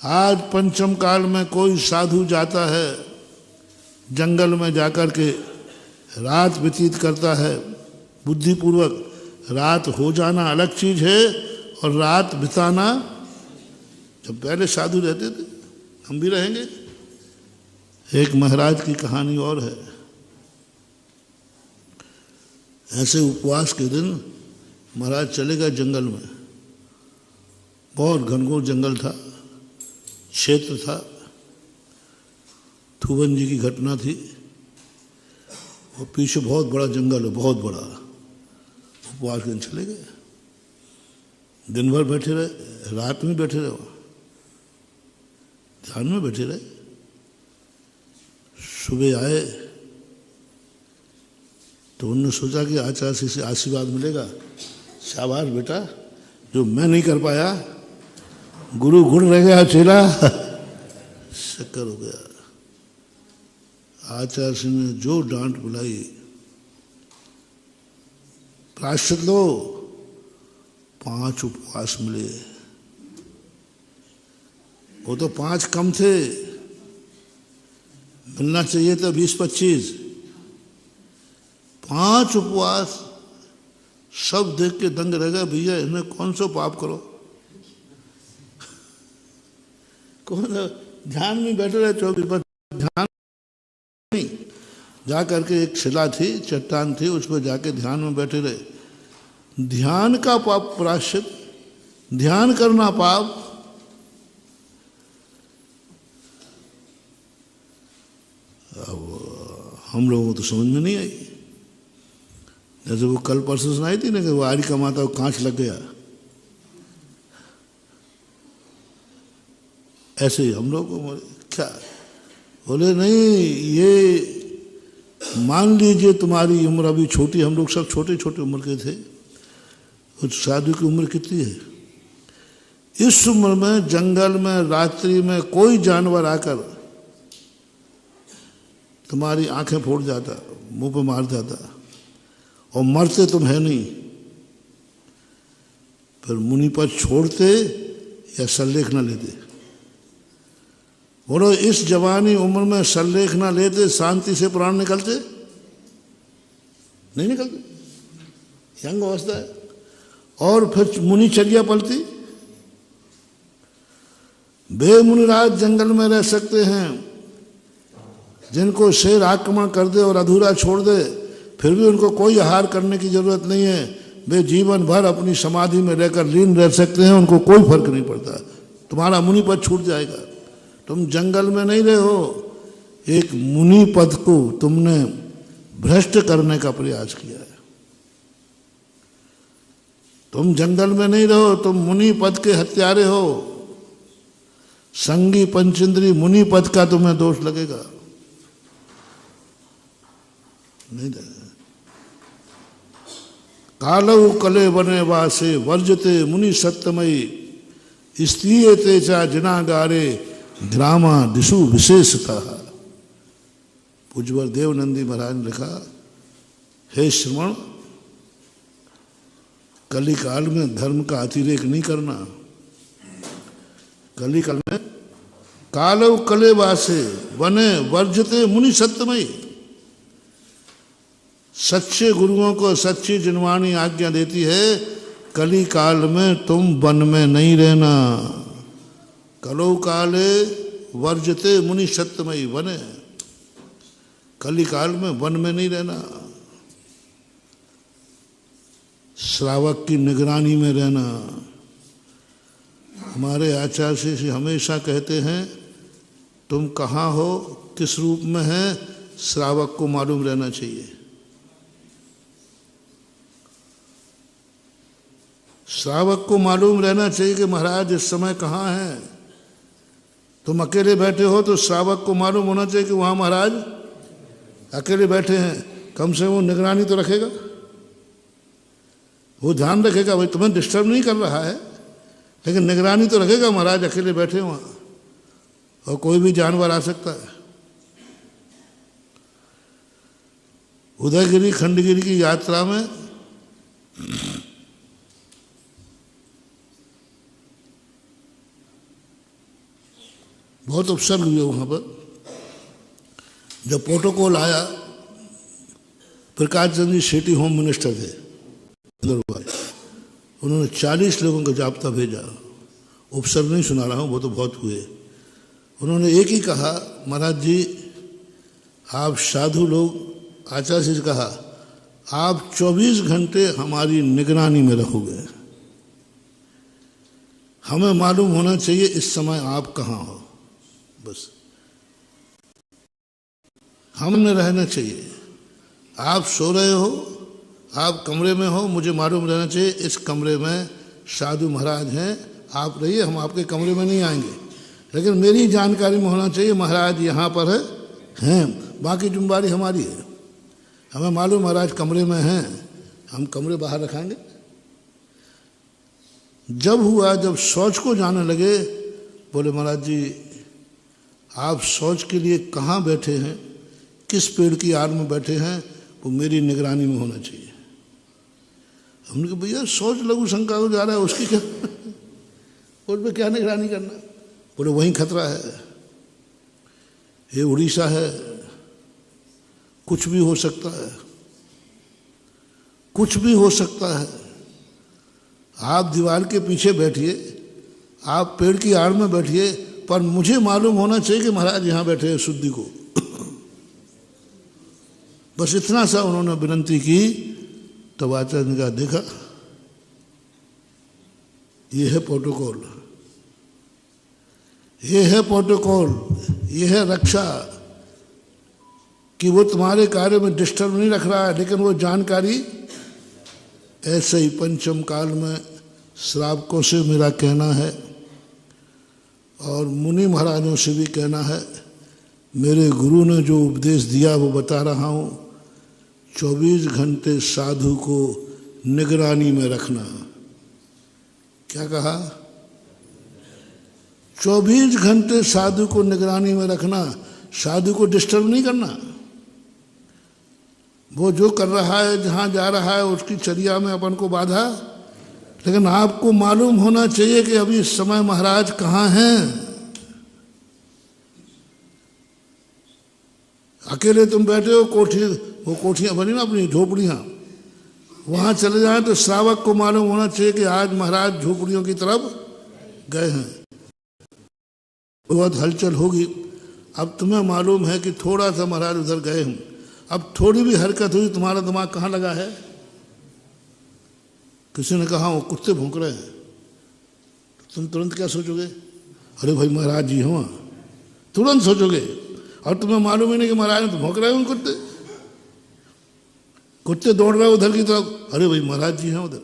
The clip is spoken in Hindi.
आज पंचम काल में कोई साधु जाता है जंगल में जाकर के रात व्यतीत करता है बुद्धिपूर्वक। रात हो जाना अलग चीज है और रात बिताना, जब पहले साधु रहते थे हम भी रहेंगे। एक महाराज की कहानी और है। ऐसे उपवास के दिन महाराज चले गए जंगल में। बहुत घनघोर जंगल था, क्षेत्र था, थुवन जी की घटना थी। और पीछे बहुत बड़ा जंगल है, बहुत बड़ा। उपवास के दिन चले गए, दिन भर बैठे रहे, रात में बैठे रहे, ध्यान में बैठे रहे। सुबह आए तो उन्होंने सोचा कि आचार्य से आशीर्वाद मिलेगा। शाबाश बेटा, जो मैं नहीं कर पाया, गुरु गुण रह गया, चेला शक्कर हो गया। आचार्य ने जो डांट बुलाई, प्रायश्चित लो, 5 उपवास मिले। वो तो 5 कम थे, मिलना चाहिए था 20-25। 5 उपवास, सब देख के दंग रह गए, भैया इन्हें कौन सा पाप करो। कौन ध्यान में बैठे रहे 24 पर, ध्यान नहीं। जा करके एक शिला थी, चट्टान थी, उस पर जाके ध्यान में बैठे रहे। ध्यान का पाप प्रायश्चित, ध्यान करना पाप। अब हम लोगों को तो समझ में नहीं आई। जैसे वो कल परसों सुनाई थी ना कि वो आरी कमाता वो कांच लग गया, ऐसे ही हम लोग को क्या बोले, नहीं ये मान लीजिए तुम्हारी उम्र अभी छोटी, हम लोग सब छोटे छोटे उम्र के थे। उस साधु की उम्र कितनी है? इस उम्र में जंगल में रात्रि में कोई जानवर आकर तुम्हारी आंखें फोड़ जाता, मुंह पे मार जाता, और मरते तुम है नहीं, फिर मुनि पर छोड़ते या सल्लेख ना लेते? बोलो, इस जवानी उम्र में सल्लेख ना लेते, शांति से प्राण निकलते? नहीं निकलते, यंग अवस्था है। और फिर मुनिचर्या पलती। बेमुनिराज जंगल में रह सकते हैं, जिनको शेर आक्रमण कर दे और अधूरा छोड़ दे, फिर भी उनको कोई आहार करने की जरूरत नहीं है। वे जीवन भर अपनी समाधि में रहकर लीन रह सकते हैं, उनको कोई फर्क नहीं पड़ता। तुम्हारा मुनि पद छूट जाएगा। तुम जंगल में नहीं रहे हो, एक मुनि पद को तुमने भ्रष्ट करने का प्रयास किया है। तुम जंगल में नहीं रहो, तुम मुनि पद के हत्यारे हो। संगी पंचेंद्री मुनि पद का तुम्हें दोष लगेगा। नहीं लगेगा। कालौ कले बने वासे वर्जते मुनि सत्यमयी स्त्रीयते चा जिनागारे ग्रामा दिशु विशेषता। पूज्यवर देवनंदी महाराज ने लिखा, हे श्रवण, कली काल में धर्म का अतिरेक नहीं करना। कली काल में कालौ कले वासे वने वर्जते मुनि सत्यमयी। सच्चे गुरुओं को सच्ची जिनवाणी आज्ञा देती है, कली काल में तुम वन में नहीं रहना। कलौ काले वर्जते मुनि सत्यमयी वने। कली काल में वन में नहीं रहना, श्रावक की निगरानी में रहना। हमारे आचार्य से हमेशा कहते हैं, तुम कहाँ हो, किस रूप में है, श्रावक को मालूम रहना चाहिए। श्रावक को मालूम रहना चाहिए कि महाराज इस समय कहाँ हैं। तुम अकेले बैठे हो तो श्रावक को मालूम होना चाहिए कि वहाँ महाराज अकेले बैठे हैं। कम से कम वो निगरानी तो रखेगा, वो ध्यान रखेगा, भाई तुम्हें डिस्टर्ब नहीं कर रहा है, लेकिन निगरानी तो रखेगा, महाराज अकेले बैठे वहाँ और कोई भी जानवर आ सकता है। उदयगिरी खंडगिरी की यात्रा में बहुत उपसर्ग हुए वहाँ पर। जब प्रोटोकॉल आया, प्रकाश चंद्र जी सेठी होम मिनिस्टर थे, उन्होंने 40 लोगों का जाब्ता भेजा। उपसर्ग नहीं सुना रहा हूँ, वो तो बहुत हुए। उन्होंने एक ही कहा, महाराज जी आप साधु लोग, आचार्य से कहा, आप 24 घंटे हमारी निगरानी में रहोगे, हमें मालूम होना चाहिए इस समय आप कहाँ हो, बस हमने रहना चाहिए। आप सो रहे हो, आप कमरे में हो, मुझे मालूम रहना चाहिए इस कमरे में साधु महाराज हैं, आप रहिए, हम आपके कमरे में नहीं आएंगे, लेकिन मेरी जानकारी में होना चाहिए महाराज यहाँ पर हैं, बाकी जिम्मेदारी हमारी है। हमें मालूम महाराज कमरे में हैं, हम कमरे बाहर रखेंगे। जब हुआ, जब शौच को जाने लगे, बोले महाराज जी आप शौच के लिए कहाँ बैठे हैं, किस पेड़ की आड़ में बैठे हैं, वो मेरी निगरानी में होना चाहिए। हमने कहा भैया शौच लघु शंका को जा रहा है, उसकी क्या उस पर क्या निगरानी करना। बोले वहीं खतरा है, ये उड़ीसा है, कुछ भी हो सकता है, कुछ भी हो सकता है। आप दीवार के पीछे बैठिए, आप पेड़ की आड़ में बैठिए, पर मुझे मालूम होना चाहिए कि महाराज यहाँ बैठे हैं शुद्धि को। बस इतना सा उन्होंने विनती की। तब आचार्य ने कहा देखा, ये है प्रोटोकॉल, ये है प्रोटोकॉल, ये है रक्षा, कि वो तुम्हारे कार्य में डिस्टर्ब नहीं रख रहा है, लेकिन वो जानकारी ऐसे ही पंचम काल में श्रावकों से मेरा कहना है और मुनि महाराजों से भी कहना है, मेरे गुरु ने जो उपदेश दिया वो बता रहा हूँ। 24 घंटे साधु को निगरानी में रखना। क्या कहा? 24 घंटे साधु को निगरानी में रखना, साधु को डिस्टर्ब नहीं करना। वो जो कर रहा है, जहाँ जा रहा है, उसकी चर्या में अपन को बाधा, लेकिन आपको मालूम होना चाहिए कि अभी इस समय महाराज कहाँ हैं। अकेले तुम बैठे हो, कोठी, वो कोठियाँ बनी ना अपनी झोपड़ियाँ, वहाँ चले जाएं तो श्रावक को मालूम होना चाहिए कि आज महाराज झोपड़ियों की तरफ गए हैं। बहुत हलचल होगी। अब तुम्हें मालूम है कि थोड़ा सा महाराज उधर गए हैं, अब थोड़ी भी हरकत हुई, तुम्हारा दिमाग कहाँ लगा है? किसी ने कहा वो कुत्ते भौंक रहे हैं, तो तुम तुरंत क्या सोचोगे? अरे भाई महाराज जी हो, तुरंत सोचोगे। और तुम्हें मालूम ही नहीं कि महाराज ने तो भौंक रहे हैं उन कुत्ते, कुत्ते दौड़ रहे हैं उधर की तरफ, अरे भाई महाराज जी हैं उधर।